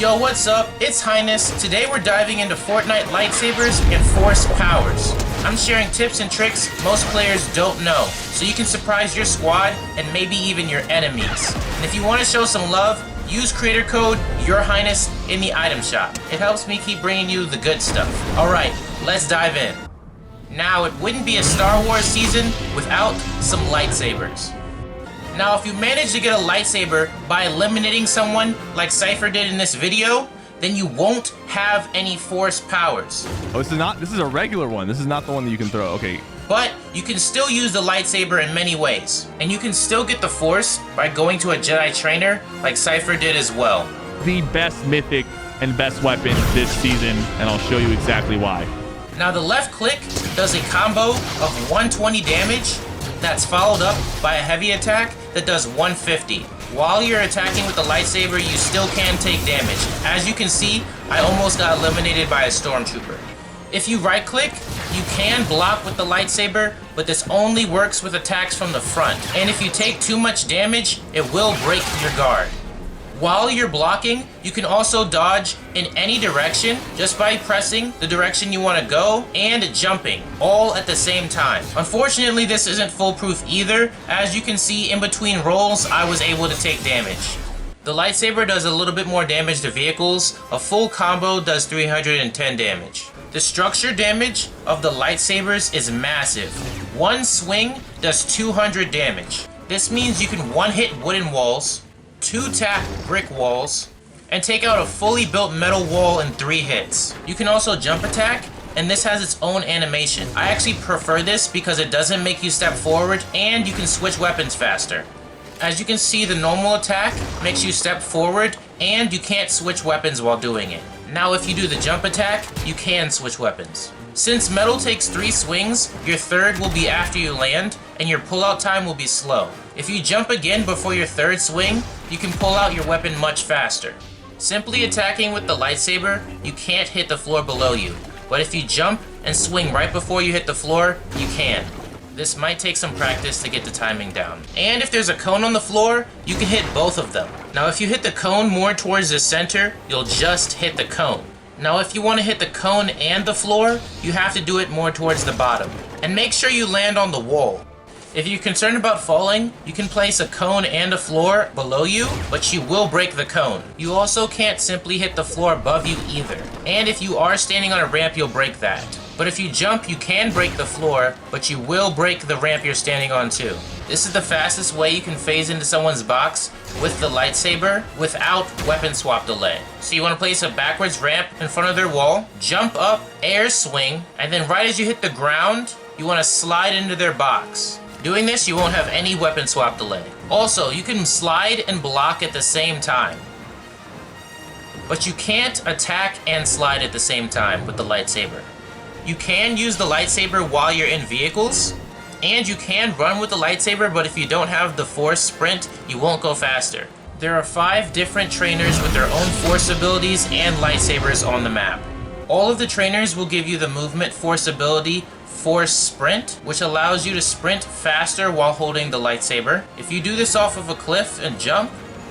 Yo, what's up? It's Highness. Today we're diving into Fortnite lightsabers and force powers. I'm sharing tips and tricks most players don't know, so you can surprise your squad and maybe even your enemies. And if you want to show some love, use creator code YOURHIGHNESS in the item shop. It helps me keep bringing you the good stuff. Alright, let's dive in. Now, it wouldn't be a Star Wars season without some lightsabers. Now, if you manage to get a lightsaber by eliminating someone like Cypher did in this video, then you won't have any force powers. Oh, this is a regular one. This is not the one that you can throw. Okay. But you can still use the lightsaber in many ways. And you can still get the force by going to a Jedi trainer like Cypher did as well. The best mythic and best weapon this season, and I'll show you exactly why. Now, the left click does a combo of 120 damage that's followed up by a heavy attack that does 150. While you're attacking with the lightsaber, you still can take damage. As you can see, I almost got eliminated by a stormtrooper. If you right click, you can block with the lightsaber, but this only works with attacks from the front. And if you take too much damage, it will break your guard. While you're blocking, you can also dodge in any direction just by pressing the direction you want to go and jumping, all at the same time. Unfortunately, this isn't foolproof either. As you can see, in between rolls, I was able to take damage. The lightsaber does a little bit more damage to vehicles. A full combo does 310 damage. The structure damage of the lightsabers is massive. One swing does 200 damage. This means you can one-hit wooden walls, 2-tap brick walls, and take out a fully built metal wall in 3 hits. You can also jump attack, and this has its own animation. I actually prefer this because it doesn't make you step forward, and you can switch weapons faster. As you can see, the normal attack makes you step forward, and you can't switch weapons while doing it. Now, if you do the jump attack, you can switch weapons. Since metal takes 3 swings, your third will be after you land, and your pullout time will be slow. If you jump again before your third swing, you can pull out your weapon much faster. Simply attacking with the lightsaber, you can't hit the floor below you, but if you jump and swing right before you hit the floor, you can. This might take some practice to get the timing down. And if there's a cone on the floor, you can hit both of them. Now, if you hit the cone more towards the center, you'll just hit the cone. Now, if you want to hit the cone and the floor, you have to do it more towards the bottom. And make sure you land on the wall. If you're concerned about falling, you can place a cone and a floor below you, but you will break the cone. You also can't simply hit the floor above you either. And if you are standing on a ramp, you'll break that. But if you jump, you can break the floor, but you will break the ramp you're standing on too. This is the fastest way you can phase into someone's box with the lightsaber without weapon swap delay. So you want to place a backwards ramp in front of their wall, jump up, air swing, and then right as you hit the ground, you want to slide into their box. Doing this, you won't have any weapon swap delay. Also, you can slide and block at the same time. But you can't attack and slide at the same time with the lightsaber. You can use the lightsaber while you're in vehicles, and you can run with the lightsaber, but if you don't have the force sprint, you won't go faster. There are 5 different trainers with their own force abilities and lightsabers on the map. All of the trainers will give you the movement force ability Force Sprint, which allows you to sprint faster while holding the lightsaber. If you do this off of a cliff and jump,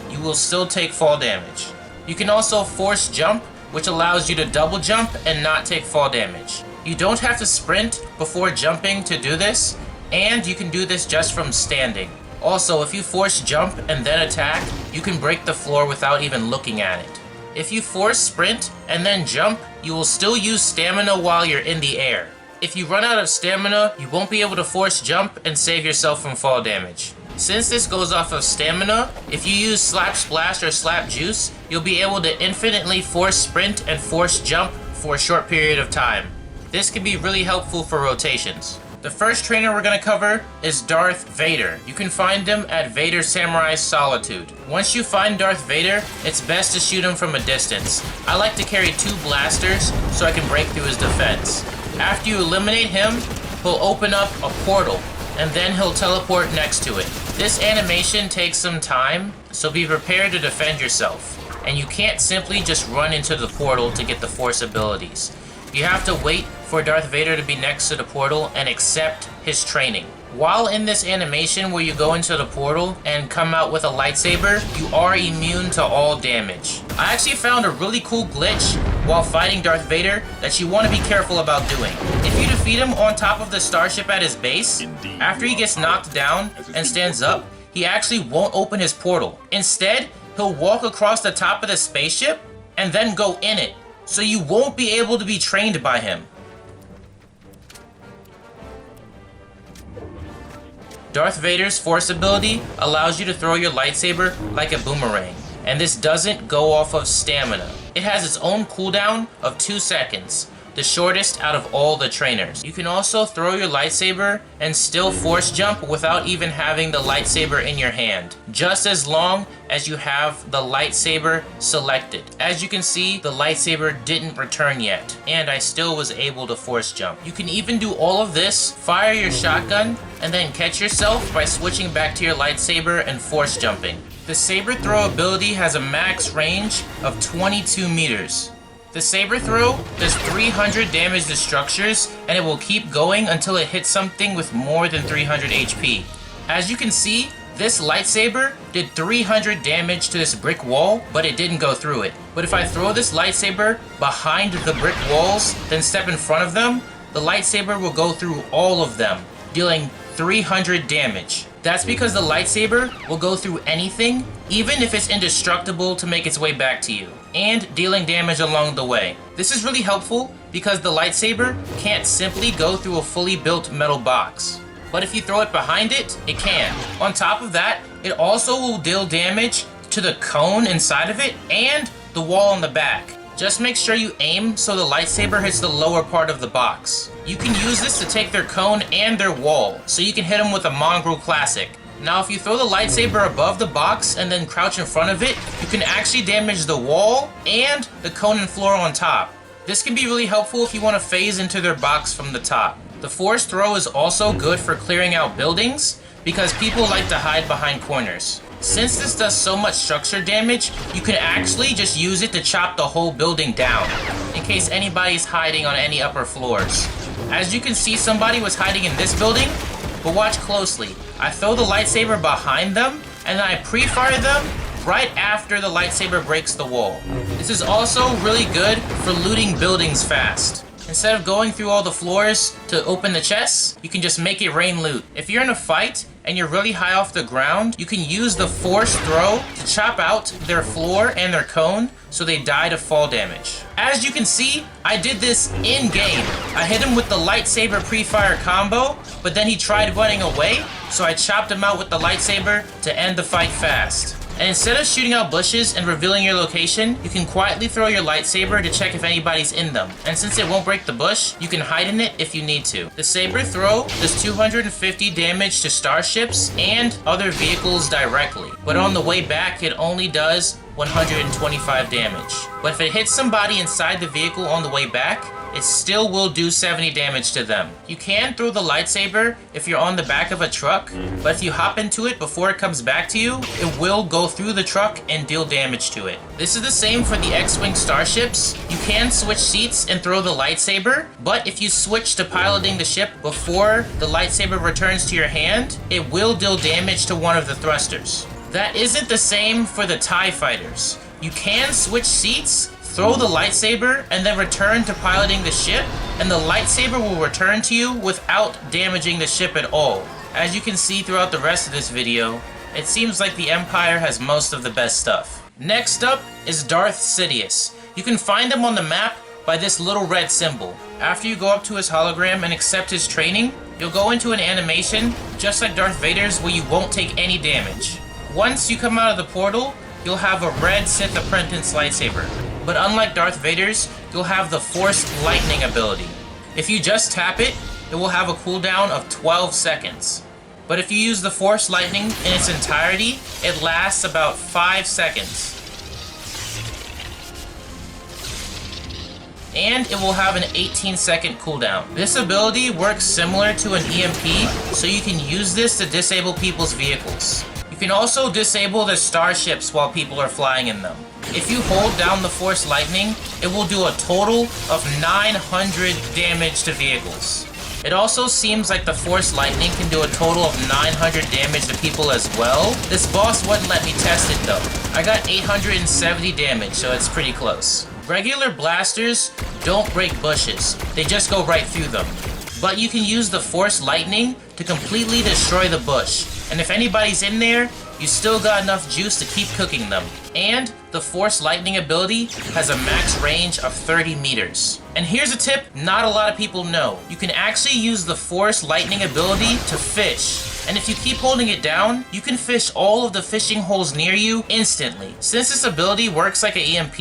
you will still take fall damage. You can also Force Jump, which allows you to double jump and not take fall damage. You don't have to sprint before jumping to do this, and you can do this just from standing. Also, if you Force Jump and then attack, you can break the floor without even looking at it. If you Force Sprint and then jump, you will still use stamina while you're in the air. If you run out of stamina, you won't be able to force jump and save yourself from fall damage. Since this goes off of stamina, if you use Slap Splash or Slap Juice, you'll be able to infinitely force sprint and force jump for a short period of time. This can be really helpful for rotations. The first trainer we're going to cover is Darth Vader. You can find him at Vader Samurai Solitude. Once you find Darth Vader, it's best to shoot him from a distance. I like to carry 2 blasters so I can break through his defense. After you eliminate him, he'll open up a portal, and then he'll teleport next to it. This animation takes some time, so be prepared to defend yourself. And you can't simply just run into the portal to get the force abilities. You have to wait for Darth Vader to be next to the portal and accept his training. While in this animation where you go into the portal and come out with a lightsaber, you are immune to all damage. I actually found a really cool glitch while fighting Darth Vader that you want to be careful about doing. If you defeat him on top of the starship at his base, after he gets knocked down and stands up, he actually won't open his portal. Instead, he'll walk across the top of the spaceship and then go in it, so you won't be able to be trained by him. Darth Vader's Force ability allows you to throw your lightsaber like a boomerang, and this doesn't go off of stamina. It has its own cooldown of 2 seconds, the shortest out of all the trainers. You can also throw your lightsaber and still force jump without even having the lightsaber in your hand, just as long as you have the lightsaber selected. As you can see, the lightsaber didn't return yet, and I still was able to force jump. You can even do all of this, fire your shotgun, and then catch yourself by switching back to your lightsaber and force jumping. The saber throw ability has a max range of 22 meters. The saber throw does 300 damage to structures, and it will keep going until it hits something with more than 300 HP. As you can see, this lightsaber did 300 damage to this brick wall, but it didn't go through it. But if I throw this lightsaber behind the brick walls, then step in front of them, the lightsaber will go through all of them, dealing 300 damage. That's because the lightsaber will go through anything, even if it's indestructible, to make its way back to you, and dealing damage along the way. This is really helpful because the lightsaber can't simply go through a fully built metal box. But if you throw it behind it, it can. On top of that, it also will deal damage to the cone inside of it and the wall in the back. Just make sure you aim so the lightsaber hits the lower part of the box. You can use this to take their cone and their wall, so you can hit them with a Mongrel Classic. Now if you throw the lightsaber above the box and then crouch in front of it, you can actually damage the wall and the cone and floor on top. This can be really helpful if you want to phase into their box from the top. The force throw is also good for clearing out buildings because people like to hide behind corners. Since this does so much structure damage, you can actually just use it to chop the whole building down, in case anybody's hiding on any upper floors. As you can see, somebody was hiding in this building, but watch closely. I throw the lightsaber behind them, and then I pre-fire them right after the lightsaber breaks the wall. This is also really good for looting buildings fast. Instead of going through all the floors to open the chests, you can just make it rain loot. If you're in a fight and you're really high off the ground, you can use the force throw to chop out their floor and their cone so they die to fall damage. As you can see, I did this in-game. I hit him with the lightsaber pre-fire combo, but then he tried running away, so I chopped him out with the lightsaber to end the fight fast. And instead of shooting out bushes and revealing your location, you can quietly throw your lightsaber to check if anybody's in them. And since it won't break the bush, you can hide in it if you need to. The saber throw does 250 damage to starships and other vehicles directly. But on the way back, it only does 125 damage. But if it hits somebody inside the vehicle on the way back, it still will do 70 damage to them. You can throw the lightsaber if you're on the back of a truck, but if you hop into it before it comes back to you, it will go through the truck and deal damage to it. This is the same for the X-Wing starships. You can switch seats and throw the lightsaber, but if you switch to piloting the ship before the lightsaber returns to your hand, it will deal damage to one of the thrusters. That isn't the same for the TIE fighters. You can switch seats, throw the lightsaber, and then return to piloting the ship, and the lightsaber will return to you without damaging the ship at all. As you can see throughout the rest of this video, it seems like the Empire has most of the best stuff. Next up is Darth Sidious. You can find him on the map by this little red symbol. After you go up to his hologram and accept his training, you'll go into an animation, just like Darth Vader's, where you won't take any damage. Once you come out of the portal, you'll have a red Sith Apprentice lightsaber. But unlike Darth Vader's, you'll have the Force Lightning ability. If you just tap it, it will have a cooldown of 12 seconds. But if you use the Force Lightning in its entirety, it lasts about 5 seconds. And it will have an 18-second cooldown. This ability works similar to an EMP, so you can use this to disable people's vehicles. You can also disable their starships while people are flying in them. If you hold down the Force Lightning, it will do a total of 900 damage to vehicles. It also seems like the Force Lightning can do a total of 900 damage to people as well. This boss wouldn't let me test it though. I got 870 damage, so it's pretty close. Regular blasters don't break bushes, they just go right through them. But you can use the Force Lightning to completely destroy the bush. And if anybody's in there, you still got enough juice to keep cooking them. And the Force Lightning ability has a max range of 30 meters. And here's a tip not a lot of people know. You can actually use the Force Lightning ability to fish. And if you keep holding it down, you can fish all of the fishing holes near you instantly. Since this ability works like an EMP,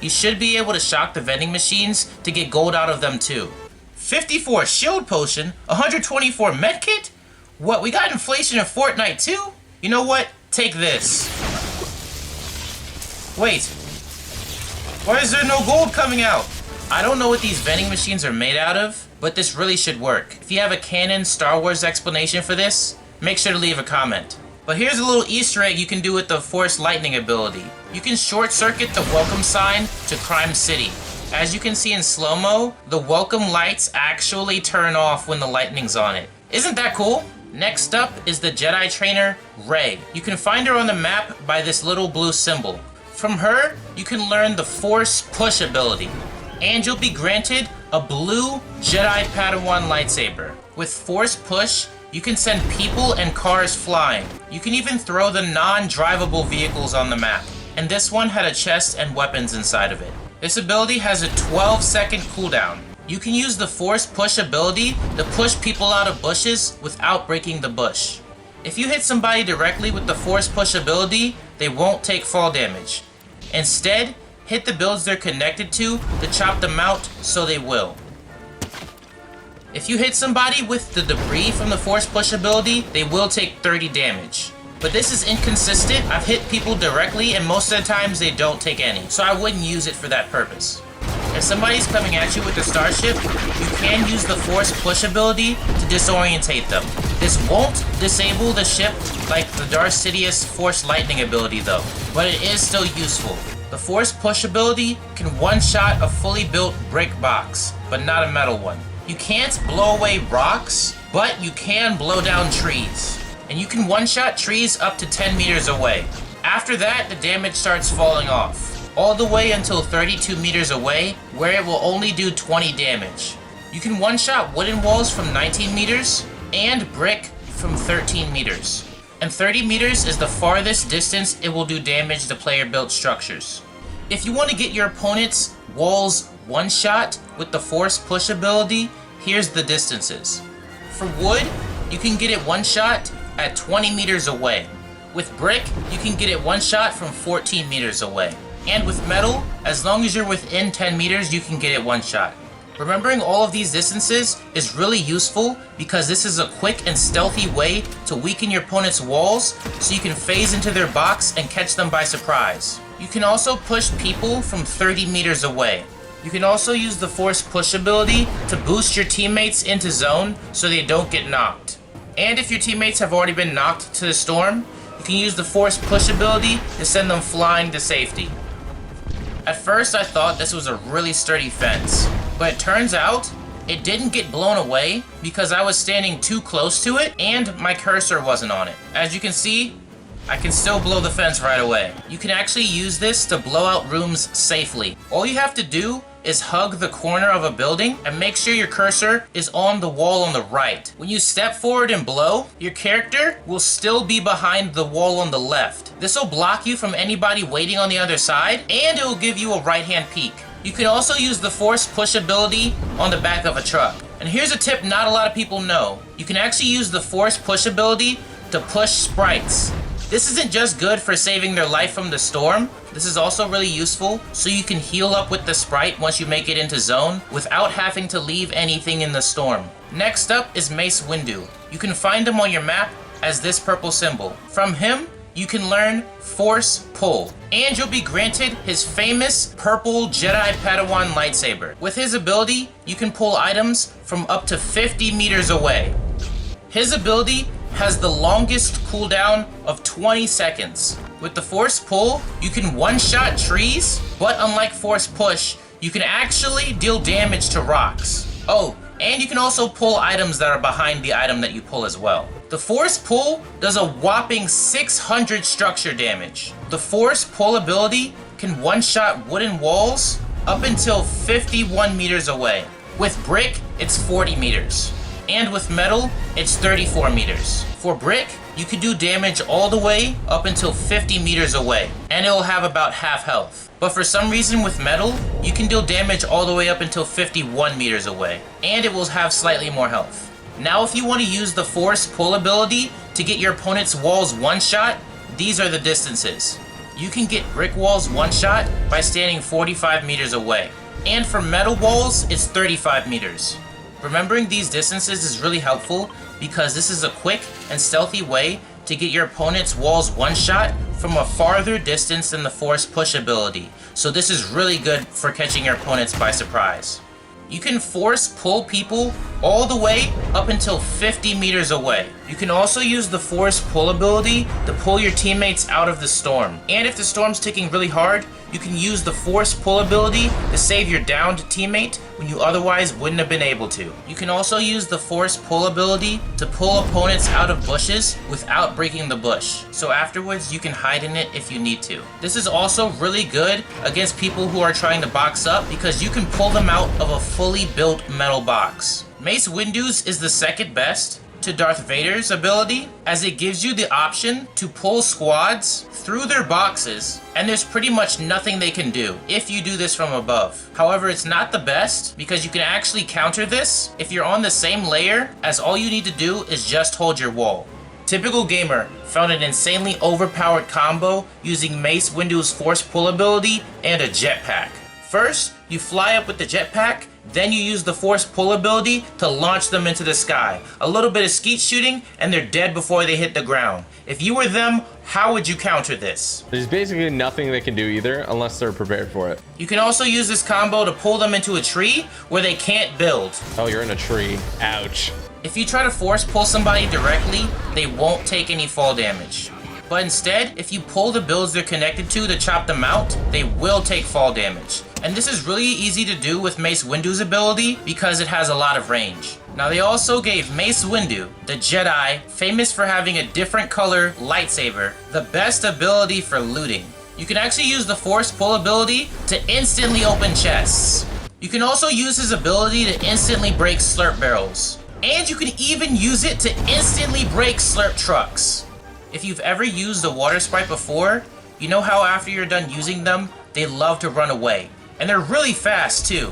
you should be able to shock the vending machines to get gold out of them too. 54 shield potion, 124 medkit? What, we got inflation in Fortnite too? You know what? Take this. Wait. Why is there no gold coming out? I don't know what these vending machines are made out of, but this really should work. If you have a canon Star Wars explanation for this, make sure to leave a comment. But here's a little Easter egg you can do with the Force Lightning ability. You can short circuit the welcome sign to Crime City. As you can see in slow-mo, the welcome lights actually turn off when the lightning's on it. Isn't that cool? Next up is the Jedi trainer, Rey. You can find her on the map by this little blue symbol. From her, you can learn the Force Push ability. And you'll be granted a blue Jedi Padawan lightsaber. With Force Push, you can send people and cars flying. You can even throw the non-drivable vehicles on the map. And this one had a chest and weapons inside of it. This ability has a 12-second cooldown. You can use the Force Push ability to push people out of bushes without breaking the bush. If you hit somebody directly with the Force Push ability, they won't take fall damage. Instead, hit the builds they're connected to chop them out, so they will. If you hit somebody with the debris from the Force Push ability, they will take 30 damage. But this is inconsistent. I've hit people directly and most of the times they don't take any, so I wouldn't use it for that purpose. If somebody's coming at you with a starship, you can use the Force Push ability to disorientate them. This won't disable the ship like the Darth Sidious Force Lightning ability though, but it is still useful. The Force Push ability can one-shot a fully built brick box, but not a metal one. You can't blow away rocks, but you can blow down trees. And you can one-shot trees up to 10 meters away. After that, the damage starts falling off, all the way until 32 meters away, where it will only do 20 damage. You can one-shot wooden walls from 19 meters, and brick from 13 meters. And 30 meters is the farthest distance it will do damage to player-built structures. If you want to get your opponent's walls one-shot with the Force Push ability, here's the distances. For wood, you can get it one-shot at 20 meters away. With brick, you can get it one shot from 14 meters away. And with metal, as long as you're within 10 meters, you can get it one shot. Remembering all of these distances is really useful because this is a quick and stealthy way to weaken your opponent's walls so you can phase into their box and catch them by surprise. You can also push people from 30 meters away. You can also use the Force Push ability to boost your teammates into zone so they don't get knocked. And if your teammates have already been knocked to the storm, you can use the Force Push ability to send them flying to safety. At first I thought this was a really sturdy fence, but it turns out it didn't get blown away because I was standing too close to it and my cursor wasn't on it. As you can see, I can still blow the fence right away. You can actually use this to blow out rooms safely. All you have to do is hug the corner of a building and make sure your cursor is on the wall on the right. When you step forward and blow, your character will still be behind the wall on the left. This will block you from anybody waiting on the other side, and it will give you a right-hand peek. You can also use the Force Push ability on the back of a truck. And here's a tip not a lot of people know. You can actually use the Force Push ability to push sprites. This isn't just good for saving their life from the storm, this is also really useful so you can heal up with the sprite once you make it into zone without having to leave anything in the storm. Next up is Mace Windu. You can find him on your map as this purple symbol. From him, you can learn Force Pull, and you'll be granted his famous purple Jedi Padawan lightsaber. With his ability, you can pull items from up to 50 meters away. His ability has the longest cooldown of 20 seconds. With the Force Pull, you can one-shot trees, but unlike Force Push, you can actually deal damage to rocks. Oh, And you can also pull items that are behind the item that you pull as well. The force pull does a whopping 600 structure damage. The force pull ability can one-shot wooden walls up until 51 meters away. With brick, it's 40 meters. And with metal, it's 34 meters. For brick, you can do damage all the way up until 50 meters away, and it will have about half health. But for some reason with metal, you can deal damage all the way up until 51 meters away, and it will have slightly more health. Now if you want to use the force pull ability to get your opponent's walls one-shot, these are the distances. You can get brick walls one-shot by standing 45 meters away. And for metal walls, it's 35 meters. Remembering these distances is really helpful because this is a quick and stealthy way to get your opponent's walls one-shot from a farther distance than the force push ability. So this is really good for catching your opponents by surprise. You can force pull people all the way up until 50 meters away. You can also use the force pull ability to pull your teammates out of the storm. And if the storm's ticking really hard, you can use the force pull ability to save your downed teammate when you otherwise wouldn't have been able to. You can also use the force pull ability to pull opponents out of bushes without breaking the bush. So afterwards you can hide in it if you need to. This is also really good against people who are trying to box up because you can pull them out of a fully built metal box. Mace Windu's is the second best to Darth Vader's ability, as it gives you the option to pull squads through their boxes, and there's pretty much nothing they can do if you do this from above. However, it's not the best because you can actually counter this if you're on the same layer, as all you need to do is just hold your wall. Typical Gamer found an insanely overpowered combo using Mace Windu's force pull ability and a jetpack. First, you fly up with the jetpack, then you use the force pull ability to launch them into the sky. A little bit of skeet shooting and they're dead before they hit the ground. If you were them, how would you counter this? There's basically nothing they can do either unless they're prepared for it. You can also use this combo to pull them into a tree where they can't build. Oh, you're in a tree. Ouch. If you try to force pull somebody directly, they won't take any fall damage. But instead, if you pull the builds they're connected to chop them out, they will take fall damage. And this is really easy to do with Mace Windu's ability because it has a lot of range. Now they also gave Mace Windu, the Jedi, famous for having a different color lightsaber, the best ability for looting. You can actually use the force pull ability to instantly open chests. You can also use his ability to instantly break slurp barrels. And you can even use it to instantly break slurp trucks. If you've ever used a water sprite before, you know how after you're done using them, they love to run away. And they're really fast too.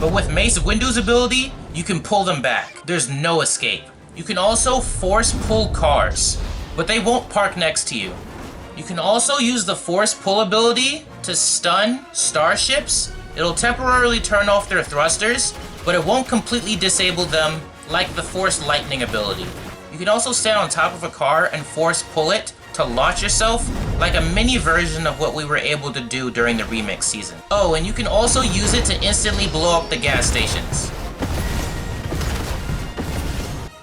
But with Mace Windu's ability, you can pull them back. There's no escape. You can also force pull cars, but they won't park next to you. You can also use the force pull ability to stun starships. It'll temporarily turn off their thrusters, but it won't completely disable them like the force lightning ability. You can also stand on top of a car and force pull it to launch yourself, like a mini version of what we were able to do during the remix season. Oh, and you can also use it to instantly blow up the gas stations.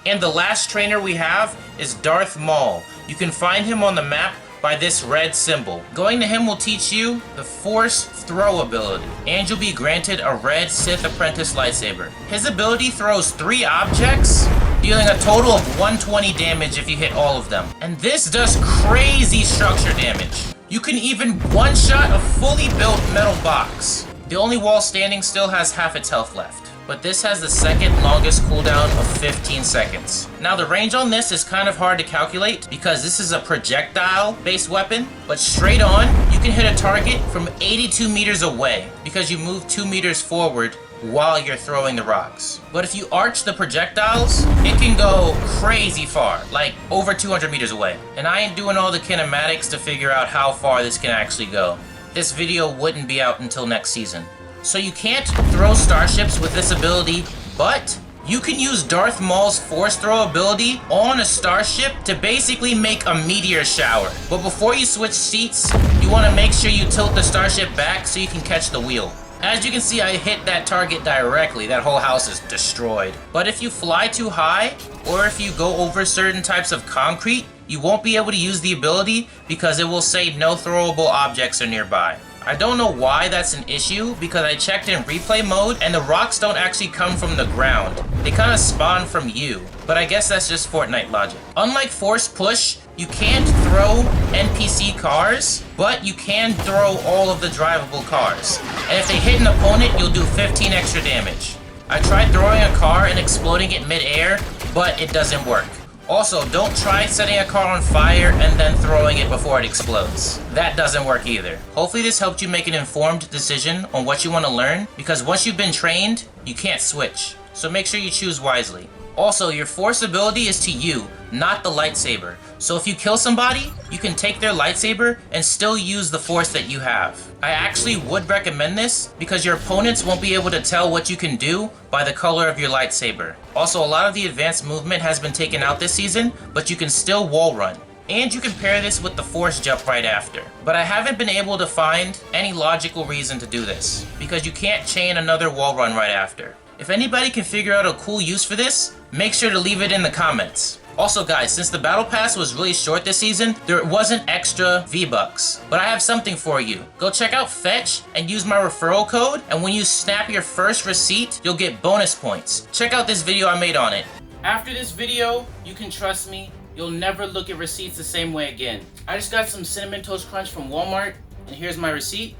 And the last trainer we have is Darth Maul. You can find him on the map by this red symbol. Going to him will teach you the Force Throw ability, and you'll be granted a red Sith Apprentice lightsaber. His ability throws 3 objects, dealing a total of 120 damage if you hit all of them. And this does crazy structure damage. You can even one-shot a fully built metal box. The only wall standing still has half its health left, but this has the second longest cooldown of 15 seconds. Now the range on this is kind of hard to calculate because this is a projectile-based weapon, but straight on, you can hit a target from 82 meters away because you move 2 meters forward while you're throwing the rocks. But if you arch the projectiles, it can go crazy far, like over 200 meters away. And I ain't doing all the kinematics to figure out how far this can actually go. This video wouldn't be out until next season. So you can't throw starships with this ability, but you can use Darth Maul's force throw ability on a starship to basically make a meteor shower. But before you switch seats, you want to make sure you tilt the starship back so you can catch the wheel. As you can see, I hit that target directly. That whole house is destroyed. But if you fly too high, or if you go over certain types of concrete, you won't be able to use the ability because it will say no throwable objects are nearby. I don't know why that's an issue because I checked in replay mode and the rocks don't actually come from the ground. They kind of spawn from you, but I guess that's just Fortnite logic. Unlike Force Push, you can't throw NPC cars, but you can throw all of the drivable cars. And if they hit an opponent, you'll do 15 extra damage. I tried throwing a car and exploding it mid-air, but it doesn't work. Also, don't try setting a car on fire and then throwing it before it explodes. That doesn't work either. Hopefully this helped you make an informed decision on what you want to learn, because once you've been trained, you can't switch. So make sure you choose wisely. Also, your force ability is to you, not the lightsaber. So if you kill somebody, you can take their lightsaber and still use the force that you have. I actually would recommend this because your opponents won't be able to tell what you can do by the color of your lightsaber. Also, a lot of the advanced movement has been taken out this season, but you can still wall run. And you can pair this with the force jump right after. But I haven't been able to find any logical reason to do this, because you can't chain another wall run right after. If anybody can figure out a cool use for this, make sure to leave it in the comments. Also guys, since the battle pass was really short this season, there wasn't extra V-Bucks. But I have something for you. Go check out Fetch and use my referral code, and when you snap your first receipt, you'll get bonus points. Check out this video I made on it. After this video, you can trust me, you'll never look at receipts the same way again. I just got some Cinnamon Toast Crunch from Walmart, and here's my receipt.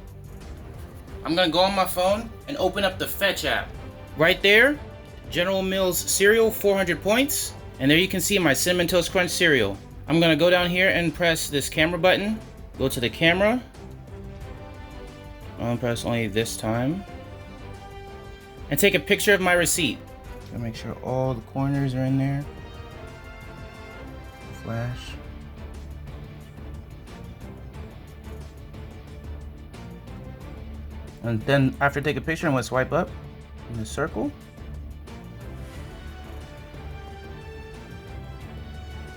I'm gonna go on my phone and open up the Fetch app. Right there, General Mills cereal, 400 points. And there you can see my Cinnamon Toast Crunch cereal. I'm gonna go down here and press this camera button. Go to the camera. I'm gonna press only this time. And take a picture of my receipt. Gotta make sure all the corners are in there. Flash. And then after I take a picture, I'm gonna swipe up in the circle.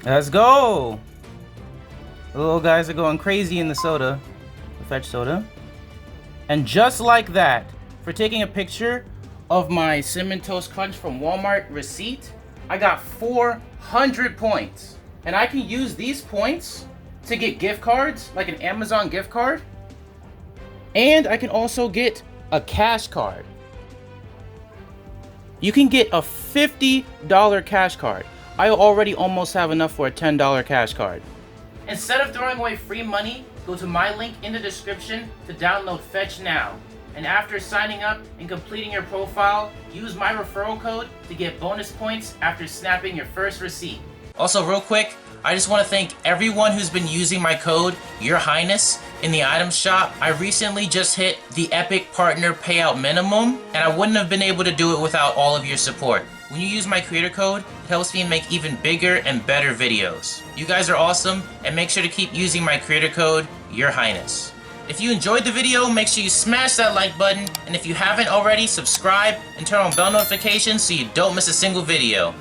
Let's go! The little guys are going crazy in the soda, the Fetch soda. And just like that, for taking a picture of my Cinnamon Toast Crunch from Walmart receipt, I got 400 points. And I can use these points to get gift cards, like an Amazon gift card. And I can also get a cash card. You can get a $50 cash card. I already almost have enough for a $10 cash card. Instead of throwing away free money, go to my link in the description to download Fetch now. And after signing up and completing your profile, use my referral code to get bonus points after snapping your first receipt. Also real quick, I just want to thank everyone who's been using my code, Your Highness, in the item shop. I recently just hit the epic partner payout minimum, and I wouldn't have been able to do it without all of your support. When you use my creator code, it helps me make even bigger and better videos. You guys are awesome, and make sure to keep using my creator code, Your Highness. If you enjoyed the video, make sure you smash that like button, and if you haven't already, subscribe and turn on bell notifications so you don't miss a single video.